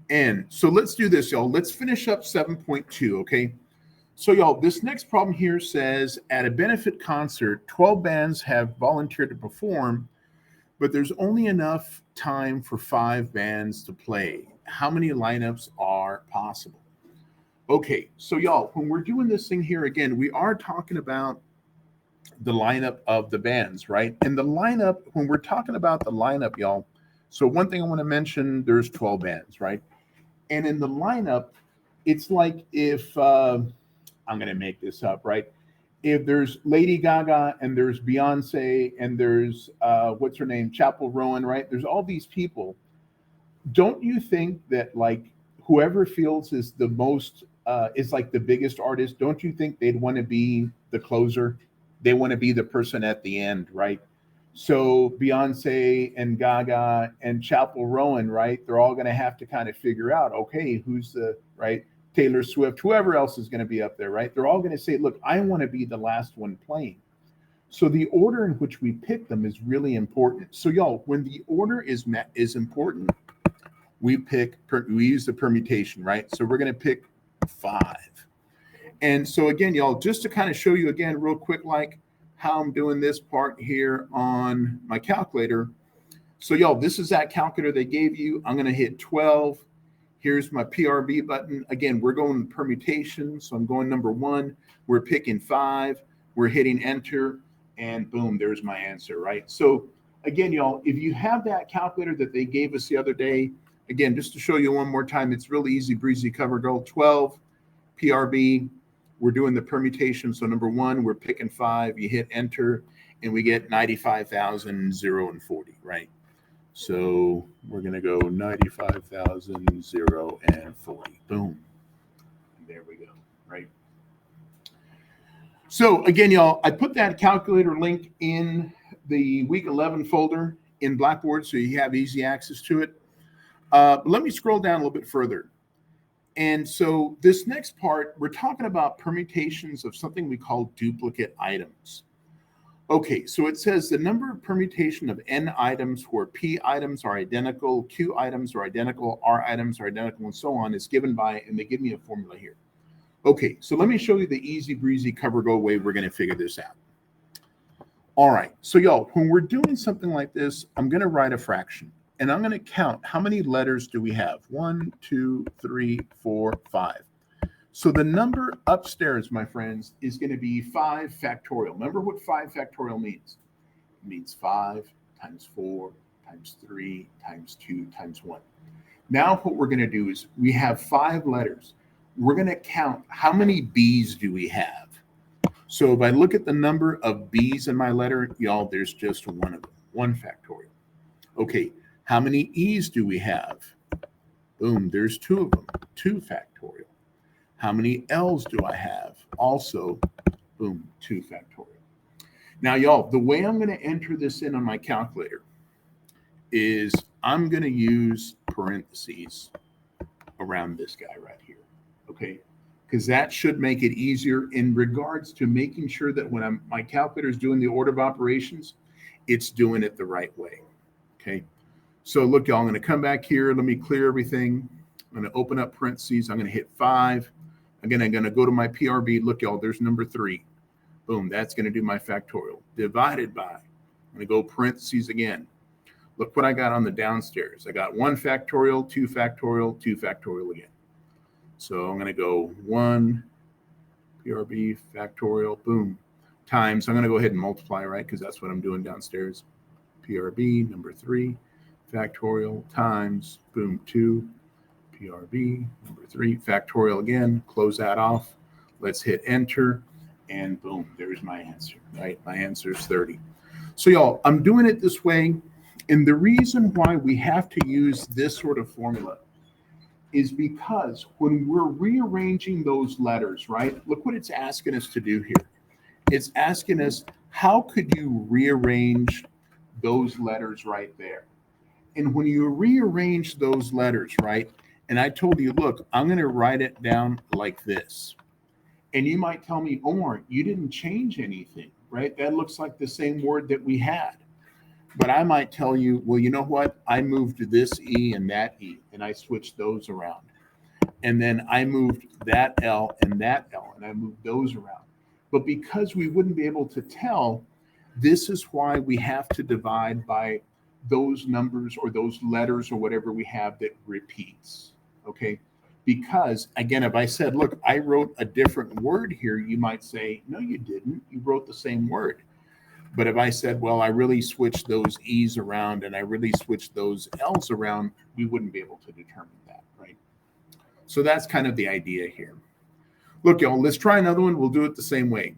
And so let's do this, y'all. Let's finish up 7.2, okay? So, y'all, this next problem here says at a benefit concert, 12 bands have volunteered to perform, but there's only enough time for 5 bands to play. How many lineups are possible? Okay, so y'all, when we're doing this thing here again, we are talking about the lineup of the bands, right? And the lineup, when we're talking about the lineup, y'all, so one thing I want to mention, there's 12 bands, right? And in the lineup, it's like if I'm going to make this up, right? If there's Lady Gaga and there's Beyonce and there's what's her name, Chapel Rowan, right? There's all these people. Don't you think that like whoever feels is the most is like the biggest artist? Don't you think they'd want to be the closer? They want to be the person at the end, right? So Beyonce and Gaga and Chapel Rowan, right? They're all going to have to kind of figure out, okay, who's the right Taylor Swift, whoever else is going to be up there, right? They're all going to say, look, I want to be the last one playing. So the order in which we pick them is really important. So y'all, when the order is important, we use the permutation, right? So we're going to pick 5. And so again, y'all, just to kind of show you again real quick, like how I'm doing this part here on my calculator. So y'all, this is that calculator they gave you. I'm going to hit 12. Here's my PRB button. Again, we're going permutation. So I'm going number 1. We're picking 5. We're hitting enter and boom, there's my answer, right? So again, y'all, if you have that calculator that they gave us the other day, again, just to show you one more time, it's really easy breezy. Cover girl 12 PRB. We're doing the permutation. So number 1, we're picking 5. You hit enter and we get 95,000, 0, and 40, right? So we're going to go 95,000, 0, and 40. Boom. And there we go, right? So again, y'all, I put that calculator link in the week 11 folder in Blackboard so you have easy access to it. Let me scroll down a little bit further. And so this next part, we're talking about permutations of something we call duplicate items. Okay, so it says the number of permutation of n items where p items are identical, q items are identical, r items are identical, and so on is given by, and they give me a formula here. Okay, so let me show you the easy breezy cover go way we're going to figure this out. All right, so y'all, when we're doing something like this, I'm going to write a fraction. And I'm going to count how many letters do we have? 1, 2, 3, 4, 5. So the number upstairs, my friends, is going to be 5 factorial. Remember what 5 factorial means? It means 5 times 4 times 3 times 2 times 1. Now what we're going to do is we have 5 letters. We're going to count how many B's do we have. So if I look at the number of B's in my letter, y'all, there's just one of them, 1 factorial. Okay. How many E's do we have? Boom, there's 2 of them, 2 factorial. How many L's do I have? Also, boom, 2 factorial. Now, y'all, the way I'm going to enter this in on my calculator is I'm going to use parentheses around this guy right here, okay? Because that should make it easier in regards to making sure that when my calculator is doing the order of operations, it's doing it the right way, okay? So look, y'all, I'm going to come back here. Let me clear everything. I'm going to open up parentheses. I'm going to hit 5. Again, I'm going to go to my PRB. Look, y'all, there's number 3. Boom, that's going to do my factorial. Divided by, I'm going to go parentheses again. Look what I got on the downstairs. I got 1 factorial, 2 factorial, 2 factorial again. So I'm going to go 1 PRB factorial, boom, times. I'm going to go ahead and multiply, right, because that's what I'm doing downstairs. PRB, number 3. Factorial times, boom, 2, PRB, number 3, factorial again, close that off. Let's hit enter, and boom, there's my answer, right? My answer is 30. So y'all, I'm doing it this way, and the reason why we have to use this sort of formula is because when we're rearranging those letters, right? Look what it's asking us to do here. It's asking us, how could you rearrange those letters right there? And when you rearrange those letters, right, and I told you, look, I'm going to write it down like this. And you might tell me, Omar, you didn't change anything, right? That looks like the same word that we had. But I might tell you, well, you know what? I moved this E and that E, and I switched those around. And then I moved that L and that L, and I moved those around. But because we wouldn't be able to tell, this is why we have to divide by those numbers or those letters or whatever we have that repeats. Okay. Because again, if I said, look, I wrote a different word here, you might say, no, you didn't. You wrote the same word. But if I said, well, I really switched those E's around and I really switched those L's around, we wouldn't be able to determine that, right? So that's kind of the idea here. Look, y'all, let's try another one. We'll do it the same way.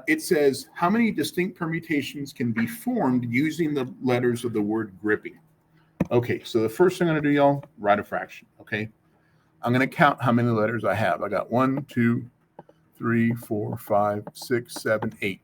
It says, how many distinct permutations can be formed using the letters of the word gripping? Okay, so the first thing I'm going to do, y'all, write a fraction, okay? I'm going to count how many letters I have. I got 1, 2, 3, 4, 5, 6, 7, 8.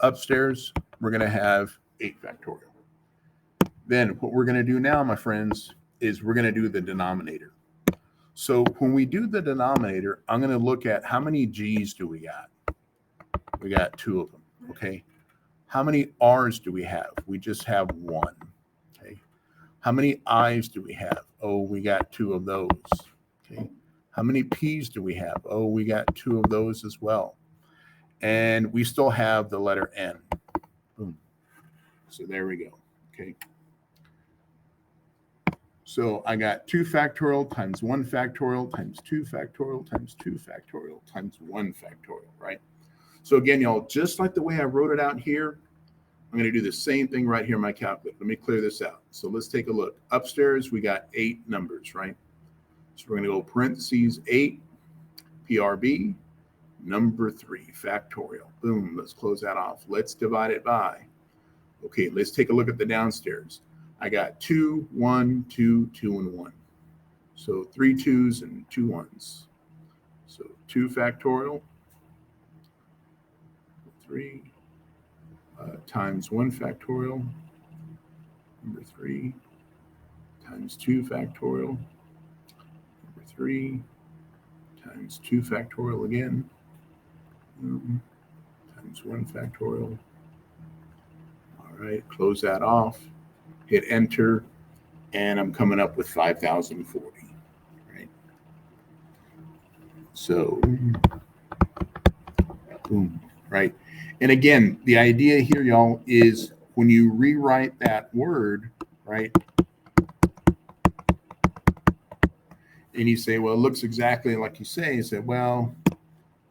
Upstairs, we're going to have 8 factorial. Then what we're going to do now, my friends, is we're going to do the denominator. So when we do the denominator, I'm going to look at how many G's do we got? We got 2 of them, okay? How many R's do we have? We just have 1, okay? How many I's do we have? Oh, we got 2 of those, okay? How many P's do we have? Oh, we got 2 of those as well. And we still have the letter N. Boom. So there we go, okay? So I got 2 factorial times 1 factorial times 2 factorial times 2 factorial times 1 factorial, right? So again, y'all, just like the way I wrote it out here, I'm going to do the same thing right here in my calculator. Let me clear this out. So let's take a look. Upstairs, we got 8 numbers, right? So we're going to go parentheses 8, PRB, number 3, factorial. Boom, let's close that off. Let's divide it by. Okay, let's take a look at the downstairs. I got 2, 1, 2, 2, and 1. So 3 2s and 2 1s. So 2 factorial, 3 times 1 factorial, number 3 times 2 factorial, number 3 times 2 factorial again, times 1 factorial. All right, close that off, hit enter, and I'm coming up with 5,040, right? So, boom, right? And again, the idea here, y'all, is when you rewrite that word, right? And you say, well, it looks exactly like you say. You say, well,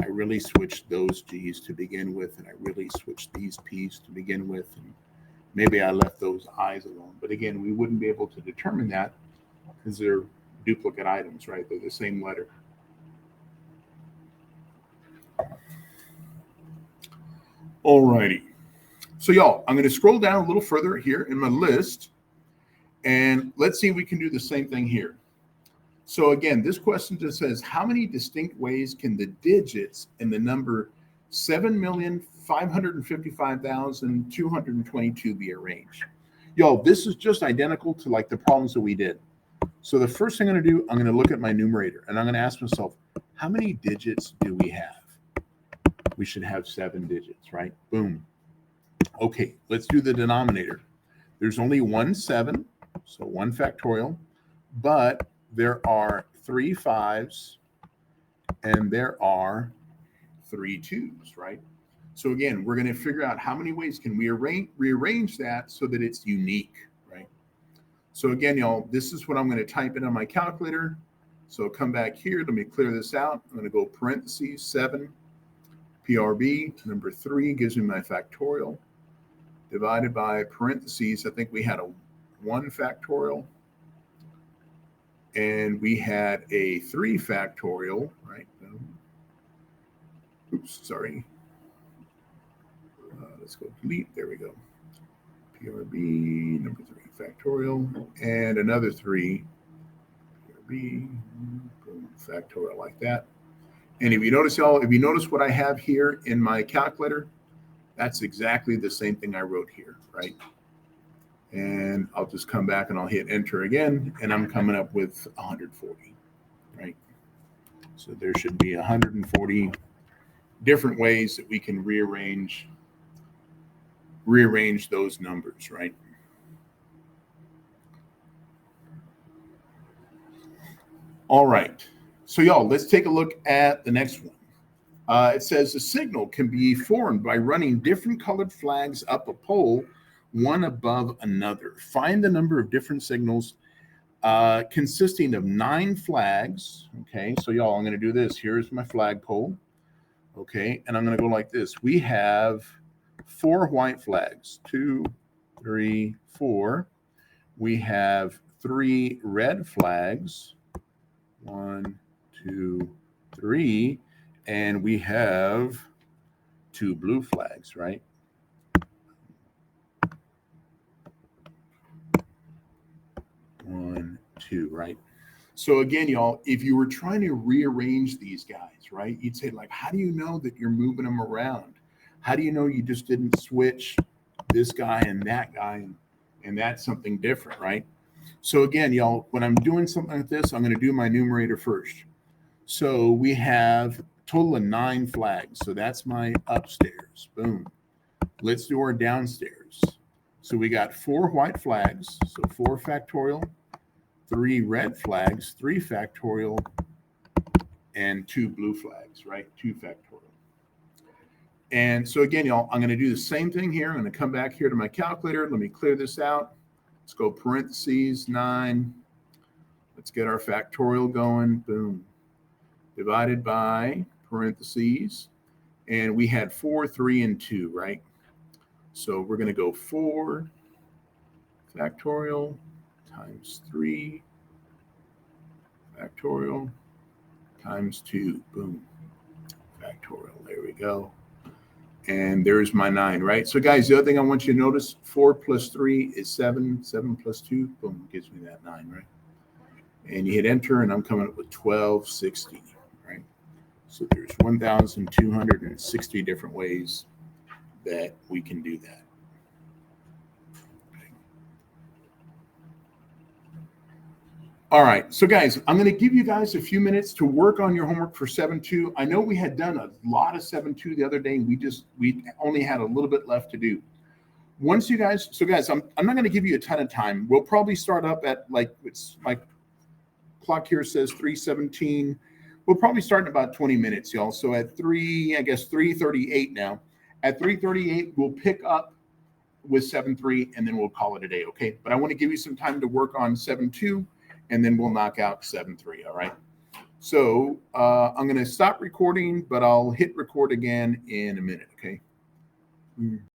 I really switched those G's to begin with, and I really switched these P's to begin with, and maybe I left those I's alone. But again, we wouldn't be able to determine that because they're duplicate items, right? They're the same letter. Alrighty. So y'all, I'm going to scroll down a little further here in my list, and let's see if we can do the same thing here. So again, this question just says, how many distinct ways can the digits in the number 7,555,222 be arranged? Y'all, this is just identical to like the problems that we did. So the first thing I'm going to do, I'm going to look at my numerator, and I'm going to ask myself, how many digits do we have? We should have 7 digits, right? Boom. Okay, let's do the denominator. There's only 1 7, so 1 factorial, but there are 3 5s and there are 3 2s, right? So again, we're going to figure out how many ways can we rearrange that so that it's unique, right? So again, y'all, this is what I'm going to type in on my calculator. So come back here. Let me clear this out. I'm going to go parentheses 7, PRB, number 3 gives me my factorial, divided by parentheses. I think we had a 1 factorial, and we had a 3 factorial, right? Oops, sorry. Let's go delete. There we go. PRB, number 3 factorial, and another 3. PRB, boom, factorial like that. And if you notice, y'all, if you notice what I have here in my calculator, that's exactly the same thing I wrote here, right? And I'll just come back and I'll hit enter again, and I'm coming up with 140, right? So there should be 140 different ways that we can rearrange rearrange those numbers, right? All right. So y'all, let's take a look at the next one. It says a signal can be formed by running different colored flags up a pole, one above another. Find the number of different signals consisting of 9 flags. Okay, so y'all, I'm going to do this. Here's my flagpole. Okay, and I'm going to go like this. We have 4 white flags. 2, 3, 4. We have 3 red flags. 1, 2, 3. And we have 2 blue flags, right? One, two, right? So again, y'all, if you were trying to rearrange these guys, right, you'd say, like, how do you know that you're moving them around? How do you know you just didn't switch this guy and that guy and that's something different, right? So again, y'all, when I'm doing something like this, I'm going to do my numerator first. So we have a total of 9 flags. So that's my upstairs. Boom. Let's do our downstairs. So we got 4 white flags. So 4 factorial, 3 red flags, 3 factorial, and 2 blue flags, right? 2 factorial. And so again, y'all, I'm going to do the same thing here. I'm going to come back here to my calculator. Let me clear this out. Let's go parentheses 9. Let's get our factorial going. Boom. Divided by parentheses. And we had 4, 3, and 2, right? So we're going to go 4 factorial times 3 factorial times 2. Boom. Factorial. There we go. And there's my 9, right? So guys, the other thing I want you to notice, 4 plus 3 is 7. 7 plus 2, boom, gives me that 9, right? And you hit enter, and I'm coming up with 1260, right? So there's 1,260 different ways that we can do that. All right, so guys, I'm going to give you guys a few minutes to work on your homework for 7-2. I know we had done a lot of 7-2 the other day, and we only had a little bit left to do. Once you guys, so guys, I'm not going to give you a ton of time. We'll probably start up at, like, it's my clock here says 3:17. We'll probably start in about 20 minutes, y'all. So at 3:38 now. At 3:38, we'll pick up with 7-3, and then we'll call it a day, okay? But I want to give you some time to work on 7-2, and then we'll knock out 7-3, all right? So I'm going to stop recording, but I'll hit record again in a minute, okay?